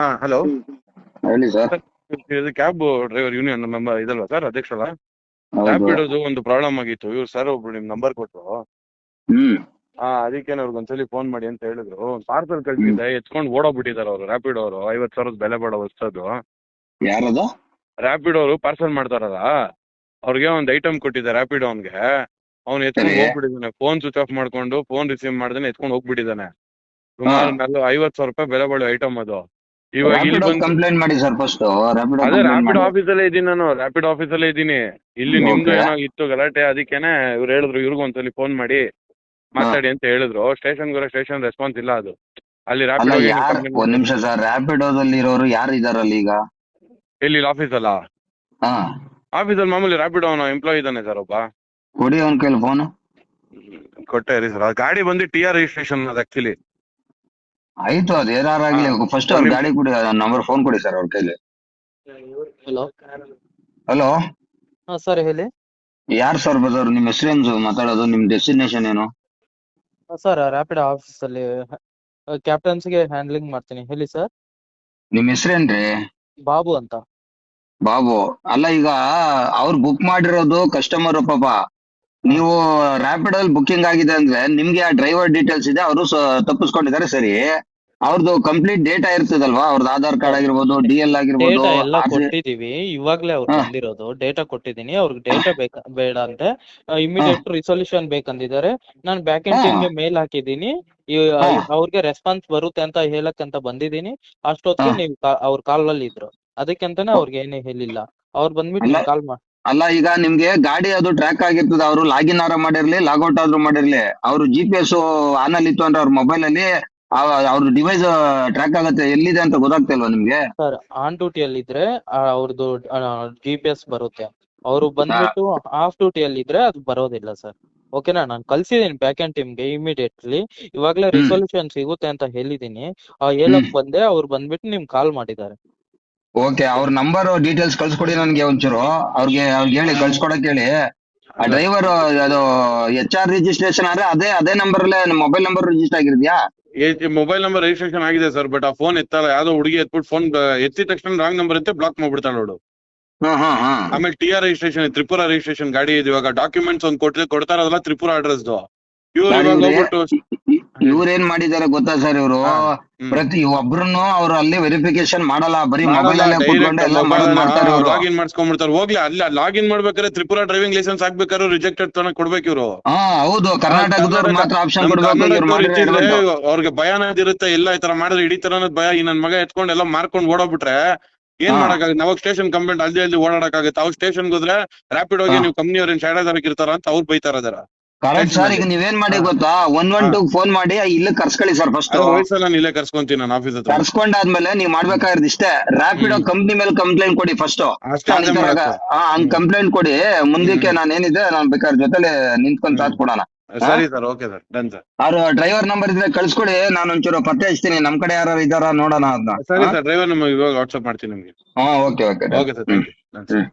ಹಾ ಹಲೋ ಹೇಳಿ sir. Sir, ಇದು ಕ್ಯಾಬ್ ಡ್ರೈವರ್ ಯೂನಿಯನ್ ಮೆಂಬರ್ ಇದಲ್ವಾ ಸರ್, ಅಧ್ಯಕ್ಷರಲ್ಲ? ಹೌದು. ರ್ಯಾಪಿಡೋದು ಒಂದು ಪ್ರಾಬ್ಲಮ್ ಆಗಿತ್ತು. ಇವ್ರು ಸರ್ ಒಬ್ರು ನಿಮ್ ನಂಬರ್ ಕೊಟ್ರು. ಹ್ಮ್ ಅದಕ್ಕೆ ಅವ್ರಿಗೊಂದ್ಸಲಿ ಫೋನ್ ಮಾಡಿ ಅಂತ ಹೇಳಿದ್ರು. ಪಾರ್ಸಲ್ ಹ್ಮ್ ಕಳ್ಸಿದ್ದೆ, ಎತ್ಕೊಂಡು ಓಡೋಗ್ಬಿಟ್ಟಿದ್ದಾರೆ ಅವರು. ರ್ಯಾಪಿಡೋ ಅವರು 50,000 ಬೆಲೆ ಬಾಳೋ ವಸ್ತದು. ಯಾರದ? ರ್ಯಾಪಿಡೋ ಅವರು ಪಾರ್ಸಲ್ ಮಾಡ್ತಾರಲ್ಲ, ಅವ್ರಿಗೆ ಒಂದು ಐಟಮ್ ಕೊಟ್ಟಿದ್ದೆ ರ್ಯಾಪಿಡೋ ಅವ್ನ್ಗೆ. ಅವ್ನು ಸರಿ. ಎತ್ಕೊಂಡು ಹೋಗ್ಬಿಟ್ಟಿದ್ದಾನೆ. ಫೋನ್ ಸ್ವಿಚ್ ಆಫ್ ಮಾಡ್ಕೊಂಡು ಫೋನ್ ರಿಸೀವ್ ಮಾಡ್ದೇನೆ ಎತ್ಕೊಂಡು ಹೋಗ್ಬಿಟ್ಟಿದ್ದಾನೆ. ಹಾ, ಸುಮಾರು 50,000 ರೂಪಾಯಿ ಬೆಲೆ ಬಾಳೋ ಐಟಮ್ ಅದು. ಇವಾಗ ಇಲ್ಲಿ ರ್ಯಾಪಿಡೋ ಬಂದು ಕಂಪ್ಲೇಂಟ್ ಮಾಡಿ ಸರ್ ಫಸ್ಟ್. ರ್ಯಾಪಿಡೋ ಅದೇ ಕಂಪ್ಲೇಂಟ್ ರ್ಯಾಪಿಡ್ ಮಾಡಿ. ಆಫೀಸಲ್ಲೇ ಇದ್ದೀನಿ ನಾನು. ರ್ಯಾಪಿಡ್ ಆಫೀಸಲ್ಲೇ ಇದ್ದೀನಿ. ಇಲ್ಲಿ ನಿಮ್ದು ಓಕೆ. ಏನೋ ಇತ್ತು ಗಲಾಟೆ, ಅದಕ್ಕೇನೆ ಇವ್ರು ಹೇಳಿದ್ರು ಇವ್ರಿಗೂ ಒಂದ್ಸಲಿ ಫೋನ್ ಮಾಡಿ ಹಾ, ಮಾತಾಡಿ ಅಂತ ಹೇಳಿದ್ರು. ಸ್ಟೇಷನ್ ರೆಸ್ಪಾನ್ಸ್ ಇಲ್ಲ ಅದು. ಅಲ್ಲಿ ಅಲ್ಲ ರ್ಯಾಪಿಡೋಗೆ ನೀವು ಯಾರ್, ಕಂಪ್ಲೇಂಟ್ ಒಂದ್ ಮಾಡಿ. ನಿಮಿಷ ಸರ್, ರ್ಯಾಪಿಡೋದಲ್ಲಿ ಇರೋರು ಯಾರು ಇದಾರಲ್ಲಿ ಈಗ? ಇಲ್ಲಿ ಆಫೀಸಲ್ಲ? ಹಾ, ಆಫೀಸಲ್ಲಿ ಮಾಮೂಲಿ ರ್ಯಾಪಿಡೋ ಅವನ ಎಂಪ್ಲಾಯ್ ಇದ್ದಾನೆ ಸರ್ ಒಬ್ಬ. ಕೊಡಿ ಅವನ್ ಕೈಲಿ ಫೋನ್. ಕೊಟ್ಟೆ ರೀ ಸರ್. ಗಾಡಿ ಬಂದು TR ರಿಜಿಸ್ಟ್ರೇಷನ್ ಅದು ಆಕ್ಚುಲಿ. ಆಯ್ತು, ಅದ್ ಹಾ, ಏನಾರಾಗ್ಲಿ, ಫಸ್ಟ್ ಒಂದ್ ಅವ್ರ ನಿಮಿಷ. ಗಾಡಿ ಕೊಡಿ, ನಂಬರ್ ಫೋನ್ ಕೊಡಿ ಸರ್ ಅವ್ರ ಕೈಲಿ. ಹಲೋ. ಹಲೋ, ಹಾ ಸರ್ ಹೇಳಿ. ಯಾರು ಸರ್ ಬದವ್ರು? ನಿಮ್ ಹೆಸರೇನು ಮಾತಾಡೋದು? ನಿಮ್ ಡೆಸ್ಟಿನೇಷನ್ ಏನು? ಸರ್ ರ್ಯಾಪಿಡ್ ಆಫೀಸಲ್ಲಿ ಕ್ಯಾಪ್ಟನ್ಸ್ಗೆ ಹ್ಯಾಂಡ್ಲಿಂಗ್ ಮಾಡ್ತೀನಿ. ಹೇಳಿ ಸರ್. ನಿಮ್ ಹೆಸರೇನ್ರಿ? ಬಾಬು ಅಂತ. ಬಾಬು. ಅಲ್ಲ ಈಗ ಅವ್ರು ಬುಕ್ ಮಾಡಿರೋದು ಕಸ್ಟಮರ್ ಪಾಪ. ನೀವು ರ್ಯಾಪಿಡ್ ಅಲ್ಲಿ ಬುಕ್ಕಿಂಗ್ ಆಗಿದೆ ಅಂದ್ರೆ ನಿಮ್ಗೆ ಆ ಡ್ರೈವರ್ ಡೀಟೇಲ್ಸ್ ಇದೆ, ಅವರು ತಪ್ಪಿಸ್ಕೊಂಡಿದ್ದಾರೆ ಸರಿ. ಅವ್ರದ್ದು ಕಂಪ್ಲೀಟ್ ಡೇಟಾ ಇರ್ತದಲ್ವಾ, ಅವ್ರದ್ದು ಆಧಾರ್ ಕಾರ್ಡ್ ಸರ್ ಆಗಿರ್ಬೋದು, DL ಆಗಿರ್ಬೋದು, ಡೇಟಾ ಎಲ್ಲ RC. ಕೊಟ್ಟಿದೀವಿ. ಇವಾಗ್ಲೇ ಅವ್ರು ಹಾ, ಬಂದಿರೋದು. ಡೇಟಾ ಕೊಟ್ಟಿದ್ದೀನಿ. ಅವ್ರಿಗೆ ಡೇಟಾ ಬೇಡ ಅಂತೆ. ಹಾ, ಇಮಿಡಿಯೇಟ್ ರಿಸೊಲ್ಯೂಷನ್ ಬೇಕಂದಿದ್ದಾರೆ. ನಾನು ಬ್ಯಾಕ್ ಹಾ, ಎಂಡ್ ಟೀಮ್ಗೆ ಮೇಲ್ ಹಾಕಿದ್ದೀನಿ. ಹಾ, ಅವ್ರಿಗೆ ರೆಸ್ಪಾನ್ಸ್ ಬರುತ್ತೆ ಅಂತ ಹೇಳಕ್ಕಂತ ಬಂದಿದ್ದೀನಿ. ಹಾ. ಅಷ್ಟೊತ್ತಿಗೆ ನೀವು ಅವ್ರ ಕಾಲಲ್ಲಿ ಇದ್ರು. ಅದಕ್ಕಂತಾನೆ ಅವ್ರಿಗೆ ಏನೇ ಹೇಳಿಲ್ಲ. ಅವ್ರು ಬಂದ್ಬಿಟ್ಟು ಅಲ್ಲ ನಿಮ್ ಕಾಲ್ ಅಲ್ಲ ಈಗ ನಿಮ್ಗೆ ಗಾಡಿ ಅದು ಟ್ರ್ಯಾಕ್ ಆಗಿರ್ತದೆ, ಅವರು ಲಾಗಿನ್ ಆದ್ರೂ ಮಾಡಿರ್ಲಿ, ಲಾಗೌಟ್ ಆದ್ರೂ ಮಾಡಿರ್ಲಿ, ಅವ್ರು GPS ಆನ್ ಅಲ್ಲಿ ಇತ್ತು ಅಂದ್ರೆ ಅವ್ರ ಮೊಬೈಲ್ ಅಲ್ಲಿ ಅವ್ರ ಡಿವೈಸ್ ಟ್ರ್ಯಾಕ್ ಆಗತ್ತೆ, ಎಲ್ಲಿದೆ ಅಂತ ಗೊತ್ತಾಗ್ತಾ ಇಲ್ವಾ ನಿಮ್ಗೆ? ಸರ್ ಆನ್ ಡ್ಯೂಟಿಯಲ್ಲಿ ಇದ್ರೆ ಅವ್ರದ್ದು GPS ಬರುತ್ತೆ. ಅವರು ನಾ- ಬಂದ್ಬಿಟ್ಟು ಆಫ್ ಡ್ಯೂಟಿಯಲ್ಲಿ ಇದ್ರೆ ಅದು ಬರೋದಿಲ್ಲ ಸರ್. ಓಕೆನಾ? ನಾನು ಕಳ್ಸಿದೀನಿ ಬ್ಯಾಕ್ ಎಂಡ್ ಟೀಮ್ಗೆ ಇಮಿಡಿಯೇಟ್ಲಿ. ಇವಾಗ್ಲೇ ಹ್ಮ್ ರಿಸೊಲ್ಯೂಷನ್ ಸಿಗುತ್ತೆ ಅಂತ ಹೇಳಿದೀನಿ. ಹ್ಮ್ ಹೇಳಕ್ ಬಂದೆ, ಅವ್ರು ಬಂದ್ಬಿಟ್ಟು ನಿಮ್ ಕಾಲ್ ಮಾಡಿದ್ದಾರೆ. ಓಕೆ, ಅವ್ರ ನಂಬರ್ ಡೀಟೇಲ್ಸ್ ಕಳ್ಸ್ಕೊಡಿ ನನ್ಗೆ ಒಂಚೂರು. ಅವ್ರಿಗೆ ಹೇಳಿ, ಕಳ್ಸ್ಕೊಡಕ್ ಹೇಳಿ. ಆ ಅಲ್ಲ ಡ್ರೈವರ್ ಅದು HR ರಿಜಿಸ್ಟ್ರೇಷನ್ ಆದ್ರೆ ಅದೇ ನಂಬರ್ ಅಲ್ಲೇ ಮೊಬೈಲ್ ನಂಬರ್ ರಿಜಿಸ್ಟರ್ ಆಗಿದ್ಯಾ? ಮೊಬೈಲ್ ನಂಬರ್ ರಿಜಿಸ್ಟ್ರೇಷನ್ ಆಗಿದೆ ಸರ್, ಬಟ್ ಆ ಫೋನ್ ಎತ್ತಲ್ಲ. ಯಾವ್ದೋ ಹುಡುಗಿ ಎತ್ಬಿಟ್ಟು ಫೋನ್ ಎತ್ತಿದ ತಕ್ಷಣ ರಾಂಗ್ ನಂಬರ್ ಇರುತ್ತೆ, ಬ್ಲಾಕ್ ಮಾಡ್ಬಿಡ್ತಾಳೆ ನೋಡು. ಹಾ ಹಾ ಹಾ. ಆಮೇಲೆ TR ರಿಜಿಸ್ಟ್ರೇಷನ್, ತ್ರಿಪುರ ರಿಜಿಸ್ಟ್ರೇಷನ್ ಗಾಡಿ ಇದೆ. ಇವಾಗ ಡಾಕ್ಯುಮೆಂಟ್ಸ್ ಒಂದು ಕೊಡ್ತಾರಲ್ಲ ತ್ರಿಪುರ ಅಡ್ರೆಸ್. ಇವ್ರು ಗಾಡಿ ಇವಾಗ ಇದೆ. ಹೋಗ್ಬಿಟ್ಟು ಇವ್ರೇನ್ ಮಾಡಿದ್ದಾರೆ ಗೊತ್ತಾ ಸರ್? ಇವರು ಹಾ, ಹ್ಮ್, ಪ್ರತಿ ಒಬ್ರುನು ಅವ್ರು ಅಲ್ಲಿ ವೆರಿಫಿಕೇಶನ್ ಮಾಡಲ್ಲ, ಬರೀ ಮೊಬೈಲ್ ಮಾಡಲ್ಲ. ಅಲ್ಲೇ ಕೂತ್ಕೊಂಡು ಡೈರೆಕ್ಟ್ ಎಲ್ಲ ಮೊಬೈಲ್ ಮಾಡೋದ್ ಮಾಡ್ತಾರೆ ಇವರು. ಲಾಗಿನ್ ಮಾಡ್ಸ್ಕೊಂಡ್ಬಿಡ್ತಾರೆ. ಹೋಗ್ಲಿ, ಅಲ್ಲಿ ಲಾಗಿನ್ ಮಾಡ್ಬೇಕಾದ್ರೆ ತ್ರಿಪುರ ಡ್ರೈವಿಂಗ್ ಲೈಸೆನ್ಸ್ ಹಾಕ್ಬೇಕಾದ್ರೆ ರಿಜೆಕ್ಟೆಡ್ ತನಕ ಕೊಡ್ಬೇಕು ಇವ್ರು. ಹಾ ಹೌದು, ಕರ್ನಾಟಕದವ್ರು ಮಾತ್ರ ಆಪ್ಷನ್ ನಮ್ ಕೊಡ್ಬೇಕು, ಇವ್ರು ಕರ್ನಾಟಕದವ್ರು ಮಾಡಿದ್ರೆ ಇದ್ದಿದ್ರೆ ಎಡವಟ್ಟು. ಅವ್ರಿಗೆ ಭಯ ಅನ್ನೋದಿರುತ್ತೆ. ಎಲ್ಲ ಈ ತರ ಮಾಡಿದ್ರೆ ಇಡೀ ತರನದ್ ಭಯ. ಈ ನನ್ ಮಗ ಎತ್ಕೊಂಡು ಎಲ್ಲ ಮಾರ್ಕೊಂಡು ಓಡೋಗ್ಬಿಟ್ರೆ ಏನ್ ಹಾ ಮಾಡಕ್ಕಾಗುತ್ತೆ? ನಾವಾಗ ಸ್ಟೇಷನ್ ಕಂಪ್ಲೇಂಟ್ ಅಲ್ಲಿ ಓಡಾಡಕ್ಕಾಗುತ್ತೆ? ಅವ್ರು ಸ್ಟೇಷನ್ಗೆ ಹೋದ್ರೆ ರ್ಯಾಪಿಡ್ ಹಾ ಹೋಗಿ ನೀವು ಕಂಪ್ನಿಯವ್ರೇನ್ ಶಾಡಾದಾರಕ್ ಇರ್ತಾರ ಅಂತ ಅವ್ರು ಬೈತಾರ ಅದರ ಕರೆಕ್ಟ್ ಸ್ಟೇಷನ್ ಸರ್. ಅಲ್ಲಿ. ಈಗ ನೀವೇನ್ ಮಾಡಿ ಹಾ, ಗೊತ್ತಾ, ಹಾ. 112 ಫೋನ್ ಮಾಡಿ ಇಲ್ಲಿ ಕರ್ಸ್ಕೊಳ್ಳಿ ಸರ್ ಫಸ್ಟ್. ಅದೇ ವಯಸ್ಸಲ್ಲ ನಾನು ಇಲ್ಲೇ ಕರ್ಸ್ಕೊಂತೀನಿ ನಾನು ಆಫೀಸ್ ಹತ್ರ. ಕರ್ಸ್ಕೊಂಡಾದ್ಮೇಲೆ ನೀವ್ ಮಾಡ್ಬೇಕಾಗಿರೋದು ಇಷ್ಟೇ, ರ್ಯಾಪಿಡೋ ಹ್ಮ್, ಕಂಪ್ನಿ ಮೇಲೆ ಕಂಪ್ಲೇಂಟ್ ಕೊಡಿ ಫಸ್ಟ್. ಅಷ್ಟೇ. ನಾನು ಅದೇ ಈ ತರ ಮಾಡಕ್ ಸರ್. ಹಂಗ್ ಹ್ಮ್, ಕಂಪ್ಲೇಂಟ್ ಕೊಡಿ. ಮುಂದಕ್ಕೆ ಹ್ಮ್, ನಾನು ಏನಿದೆ ನಾನು ಬೇಕಾದ್ರೆ ಜೊತೆಲೆ ನಿಂತ್ಕೊಂಡ್ ಹ್ಮ್. ಸಾಥ್ ಕೊಡೋಣ. ಸರಿ sir, okay sir, done sir. ಅವ್ರ ಡ್ರೈವರ್ ನಂಬರ್ ಇದ್ರೆ ಕಳ್ಸ್ಕೊಡಿ, ನಾನು ಒಂಚೂರು ಪತ್ತೆ ಹಚ್ತೀನಿ, ನಮ್ ಕಡೆ ಯಾರು ಇದಾರ ನೋಡೋಣ ಅದನ್ನ. ಸರಿ ಸರ್, ಡ್ರೈವರ್ ನಮಗೆ ಇವಾಗ ವಾಟ್ಸ್ಆಪ್ ಮಾಡ್ತೀನಿ ನಿಮ್ಗೆ. ಹಾ okay okay done. Okay sir, hmm thank you. Hmm